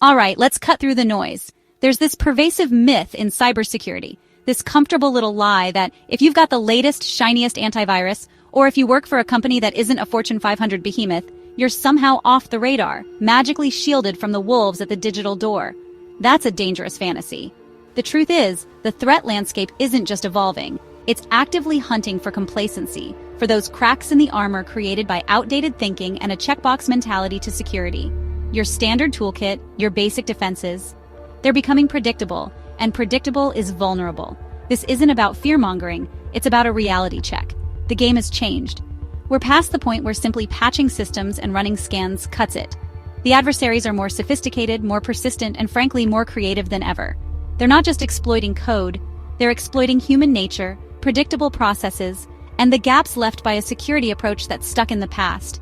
Alright, let's cut through the noise. There's this pervasive myth in cybersecurity, this comfortable little lie that if you've got the latest, shiniest antivirus, or if you work for a company that isn't a Fortune 500 behemoth, you're somehow off the radar, magically shielded from the wolves at the digital door. That's a dangerous fantasy. The truth is, the threat landscape isn't just evolving, it's actively hunting for complacency, for those cracks in the armor created by outdated thinking and a checkbox mentality to security. Your standard toolkit, your basic defenses, they're becoming predictable, and predictable is vulnerable. This isn't about fear-mongering, it's about a reality check. The game has changed. We're past the point where simply patching systems and running scans cuts it. The adversaries are more sophisticated, more persistent, and frankly more creative than ever. They're not just exploiting code, they're exploiting human nature, predictable processes, and the gaps left by a security approach that's stuck in the past.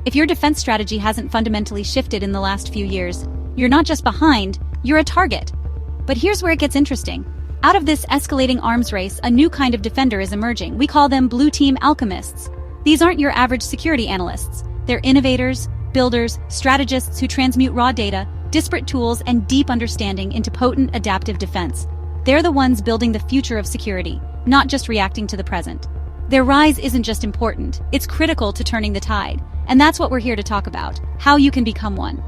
If your defense strategy hasn't fundamentally shifted in the last few years, you're not just behind, you're a target. But here's where it gets interesting. Out of this escalating arms race, a new kind of defender is emerging. We call them blue team alchemists. These aren't your average security analysts. They're innovators, builders, strategists who transmute raw data, disparate tools, and deep understanding into potent adaptive defense. They're the ones building the future of security, not just reacting to the present. Their rise isn't just important, it's critical to turning the tide. And that's what we're here to talk about, how you can become one.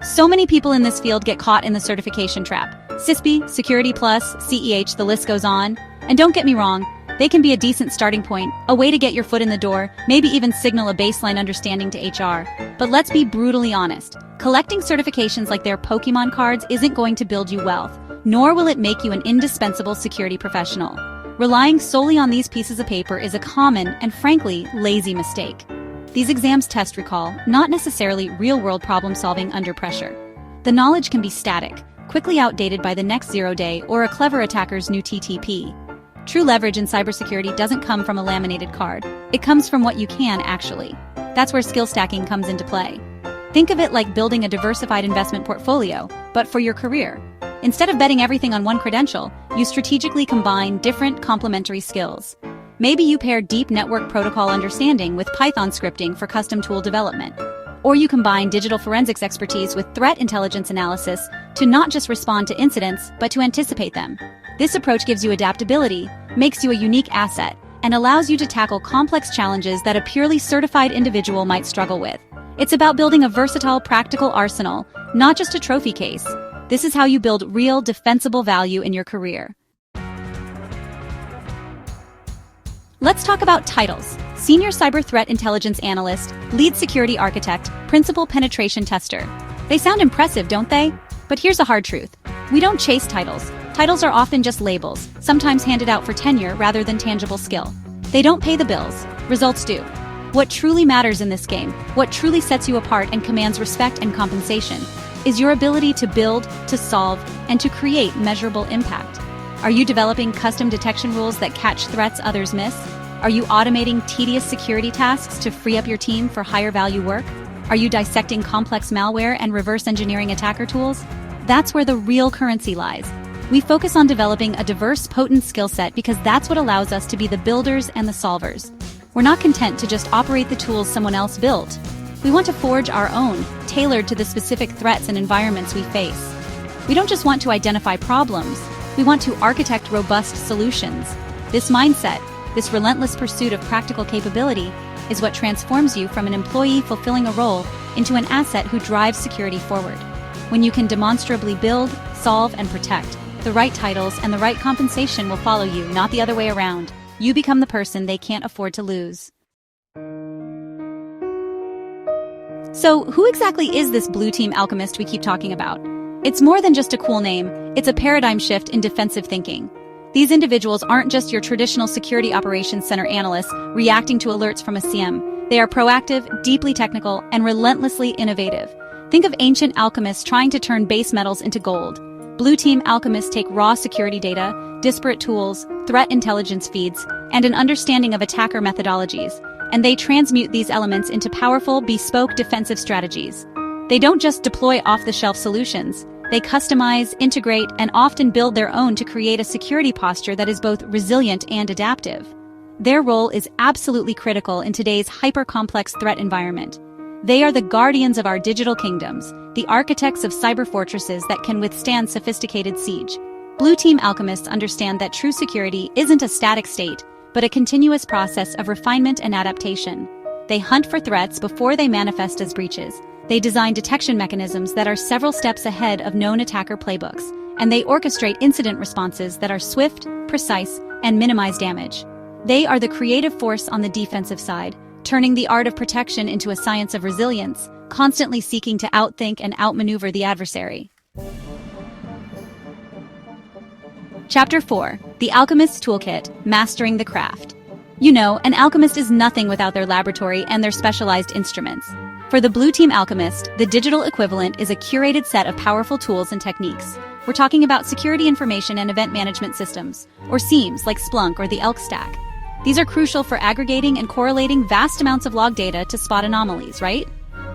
So many people in this field get caught in the certification trap. CISP, Security Plus, CEH, the list goes on. And don't get me wrong, they can be a decent starting point, a way to get your foot in the door, maybe even signal a baseline understanding to HR. But let's be brutally honest. Collecting certifications like their Pokemon cards isn't going to build you wealth, nor will it make you an indispensable security professional. Relying solely on these pieces of paper is a common and frankly lazy mistake. These exams test recall, not necessarily real-world problem-solving under pressure. The knowledge can be static, quickly outdated by the next 0 day or a clever attacker's new TTP. True leverage in cybersecurity doesn't come from a laminated card. It comes from what you can actually. That's where skill stacking comes into play. Think of it like building a diversified investment portfolio, but for your career. Instead of betting everything on one credential, you strategically combine different complementary skills. Maybe you pair deep network protocol understanding with Python scripting for custom tool development. Or you combine digital forensics expertise with threat intelligence analysis to not just respond to incidents, but to anticipate them. This approach gives you adaptability, makes you a unique asset, and allows you to tackle complex challenges that a purely certified individual might struggle with. It's about building a versatile, practical arsenal, not just a trophy case. This is how you build real, defensible value in your career. Let's talk about titles. Senior Cyber Threat Intelligence Analyst, Lead Security Architect, Principal Penetration Tester. They sound impressive, don't they? But here's a hard truth. We don't chase titles. Titles are often just labels, sometimes handed out for tenure rather than tangible skill. They don't pay the bills. Results do. What truly matters in this game, what truly sets you apart and commands respect and compensation, is your ability to build, to solve, and to create measurable impact. Are you developing custom detection rules that catch threats others miss? Are you automating tedious security tasks to free up your team for higher value work? Are you dissecting complex malware and reverse engineering attacker tools? That's where the real currency lies. We focus on developing a diverse, potent skill set because that's what allows us to be the builders and the solvers. We're not content to just operate the tools someone else built. We want to forge our own, tailored to the specific threats and environments we face. We don't just want to identify problems, we want to architect robust solutions. This mindset, this relentless pursuit of practical capability, is what transforms you from an employee fulfilling a role into an asset who drives security forward. When you can demonstrably build, solve, and protect, the right titles and the right compensation will follow you, not the other way around. You become the person they can't afford to lose. So, who exactly is this blue team alchemist we keep talking about? It's more than just a cool name, it's a paradigm shift in defensive thinking. These individuals aren't just your traditional security operations center analysts reacting to alerts from a CM. They are proactive, deeply technical, and relentlessly innovative. Think of ancient alchemists trying to turn base metals into gold. Blue team alchemists take raw security data, disparate tools, threat intelligence feeds, and an understanding of attacker methodologies, and they transmute these elements into powerful, bespoke defensive strategies. They don't just deploy off-the-shelf solutions. They customize, integrate, and often build their own to create a security posture that is both resilient and adaptive. Their role is absolutely critical in today's hyper-complex threat environment. They are the guardians of our digital kingdoms, the architects of cyber fortresses that can withstand sophisticated siege. Blue Team Alchemists understand that true security isn't a static state, but a continuous process of refinement and adaptation. They hunt for threats before they manifest as breaches. They design detection mechanisms that are several steps ahead of known attacker playbooks, and they orchestrate incident responses that are swift, precise, and minimize damage. They are the creative force on the defensive side, turning the art of protection into a science of resilience, constantly seeking to outthink and outmaneuver the adversary. Chapter 4. The Alchemist's Toolkit, Mastering the Craft. You know, an alchemist is nothing without their laboratory and their specialized instruments. For the Blue Team Alchemist, the digital equivalent is a curated set of powerful tools and techniques. We're talking about security information and event management systems, or SIEMs like Splunk or the Elk Stack. These are crucial for aggregating and correlating vast amounts of log data to spot anomalies, right?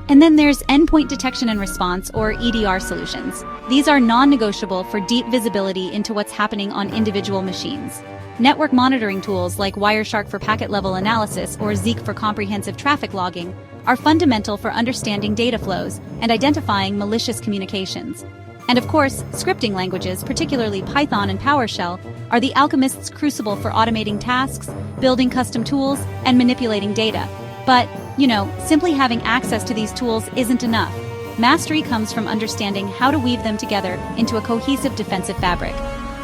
And then there's endpoint detection and response, or EDR solutions. These are non-negotiable for deep visibility into what's happening on individual machines. Network monitoring tools like Wireshark for packet-level analysis or Zeek for comprehensive traffic logging are fundamental for understanding data flows and identifying malicious communications. And of course, scripting languages, particularly Python and PowerShell, are the alchemist's crucible for automating tasks, building custom tools, and manipulating data. But, you know, simply having access to these tools isn't enough. Mastery comes from understanding how to weave them together into a cohesive defensive fabric.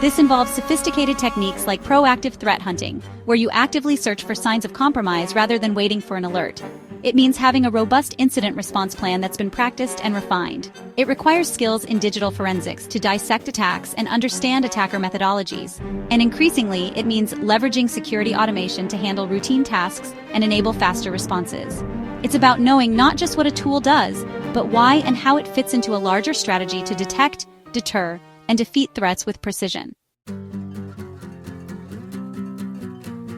This involves sophisticated techniques like proactive threat hunting, where you actively search for signs of compromise rather than waiting for an alert. It means having a robust incident response plan that's been practiced and refined. It requires skills in digital forensics to dissect attacks and understand attacker methodologies. And increasingly, it means leveraging security automation to handle routine tasks and enable faster responses. It's about knowing not just what a tool does, but why and how it fits into a larger strategy to detect, deter, and defeat threats with precision.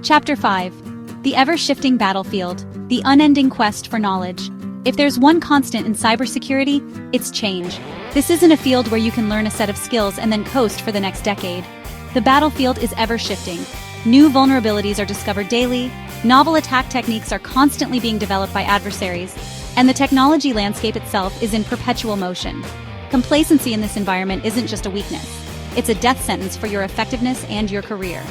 Chapter 5. The Ever-Shifting Battlefield, the Unending Quest for Knowledge. If there's one constant in cybersecurity, it's change. This isn't a field where you can learn a set of skills and then coast for the next decade. The battlefield is ever-shifting. New vulnerabilities are discovered daily, novel attack techniques are constantly being developed by adversaries, and the technology landscape itself is in perpetual motion. Complacency in this environment isn't just a weakness. It's a death sentence for your effectiveness and your career.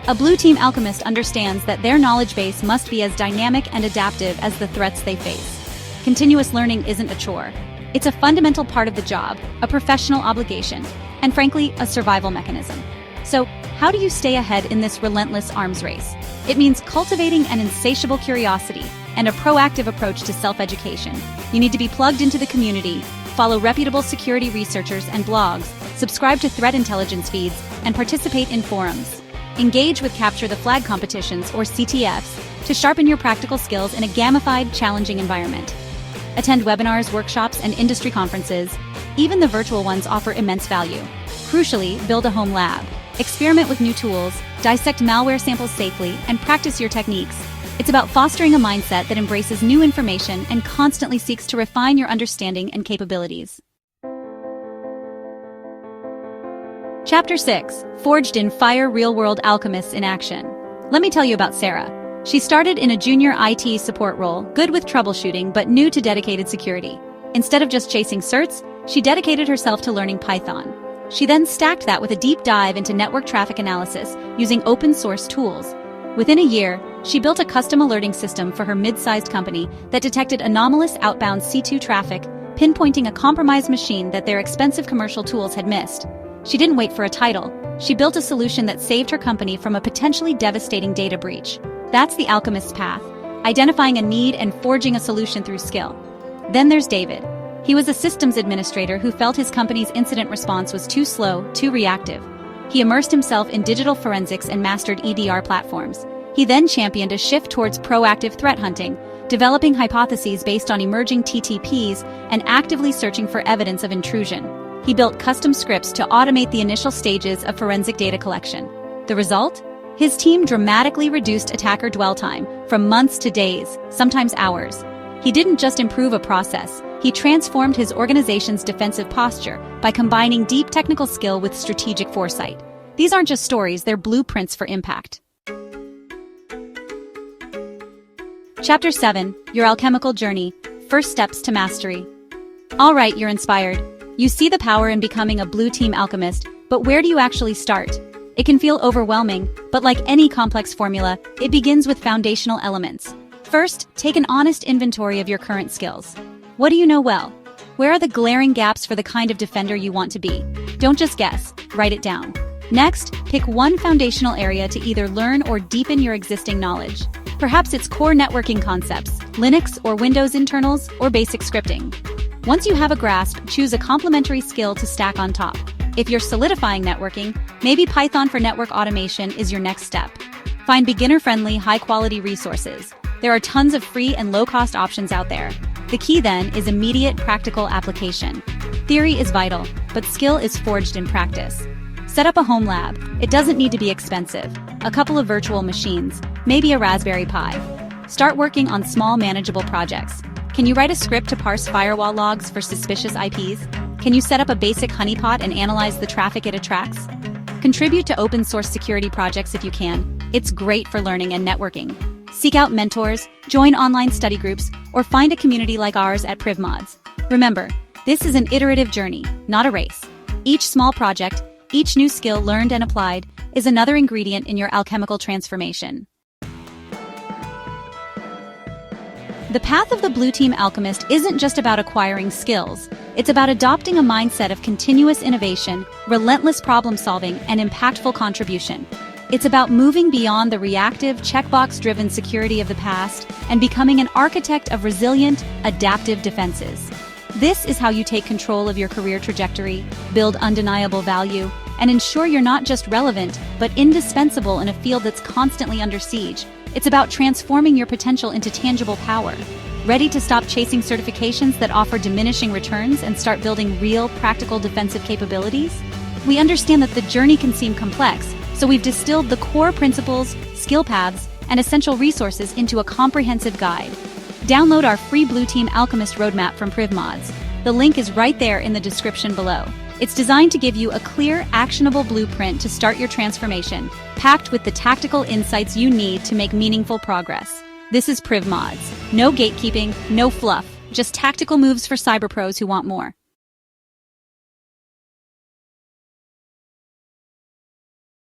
A Blue Team Alchemist understands that their knowledge base must be as dynamic and adaptive as the threats they face. Continuous learning isn't a chore. It's a fundamental part of the job, a professional obligation, and frankly, a survival mechanism. So, how do you stay ahead in this relentless arms race? It means cultivating an insatiable curiosity and a proactive approach to self-education. You need to be plugged into the community, follow reputable security researchers and blogs, subscribe to threat intelligence feeds, and participate in forums. Engage with Capture the Flag competitions, or CTFs, to sharpen your practical skills in a gamified, challenging environment. Attend webinars, workshops, and industry conferences. Even the virtual ones offer immense value. Crucially, build a home lab. Experiment with new tools, dissect malware samples safely, and practice your techniques. It's about fostering a mindset that embraces new information and constantly seeks to refine your understanding and capabilities. Chapter 6. Forged in Fire: Real-World Alchemists in Action. Let me tell you about Sarah. She started in a junior IT support role, good with troubleshooting but new to dedicated security. Instead of just chasing certs, she dedicated herself to learning Python. She then stacked that with a deep dive into network traffic analysis using open-source tools. Within a year, she built a custom alerting system for her mid-sized company that detected anomalous outbound C2 traffic, pinpointing a compromised machine that their expensive commercial tools had missed. She didn't wait for a title. She built a solution that saved her company from a potentially devastating data breach. That's the alchemist's path, identifying a need and forging a solution through skill. Then there's David. He was a systems administrator who felt his company's incident response was too slow, too reactive. He immersed himself in digital forensics and mastered EDR platforms. He then championed a shift towards proactive threat hunting, developing hypotheses based on emerging TTPs and actively searching for evidence of intrusion. He built custom scripts to automate the initial stages of forensic data collection. The result? His team dramatically reduced attacker dwell time from months to days, sometimes hours. He didn't just improve a process, he transformed his organization's defensive posture by combining deep technical skill with strategic foresight. These aren't just stories, they're blueprints for impact. Chapter 7. Your Alchemical Journey. First steps to mastery. All right, you're inspired. You see the power in becoming a blue team alchemist, but where do you actually start? It can feel overwhelming, but like any complex formula, it begins with foundational elements. First, take an honest inventory of your current skills. What do you know well? Where are the glaring gaps for the kind of defender you want to be? Don't just guess, write it down. Next, pick one foundational area to either learn or deepen your existing knowledge. Perhaps it's core networking concepts, Linux or Windows internals, or basic scripting. Once you have a grasp, choose a complementary skill to stack on top. If you're solidifying networking, maybe Python for network automation is your next step. Find beginner-friendly, high-quality resources. There are tons of free and low-cost options out there. The key then is immediate practical application. Theory is vital, but skill is forged in practice. Set up a home lab. It doesn't need to be expensive. A couple of virtual machines, maybe a Raspberry Pi. Start working on small, manageable projects. Can you write a script to parse firewall logs for suspicious IPs? Can you set up a basic honeypot and analyze the traffic it attracts? Contribute to open source security projects if you can. It's great for learning and networking. Seek out mentors, join online study groups, or find a community like ours at PrivMods. Remember, this is an iterative journey, not a race. Each small project, each new skill learned and applied, is another ingredient in your alchemical transformation. The path of the Blue Team Alchemist isn't just about acquiring skills. It's about adopting a mindset of continuous innovation, relentless problem-solving, and impactful contribution. It's about moving beyond the reactive, checkbox-driven security of the past and becoming an architect of resilient, adaptive defenses. This is how you take control of your career trajectory, build undeniable value, and ensure you're not just relevant, but indispensable in a field that's constantly under siege. It's about transforming your potential into tangible power. Ready to stop chasing certifications that offer diminishing returns and start building real, practical defensive capabilities? We understand that the journey can seem complex, so we've distilled the core principles, skill paths, and essential resources into a comprehensive guide. Download our free Blue Team Alchemist roadmap from PrivMods. The link is right there in the description below. It's designed to give you a clear, actionable blueprint to start your transformation, packed with the tactical insights you need to make meaningful progress. This is PrivMods. No gatekeeping, no fluff, just tactical moves for cyber pros who want more.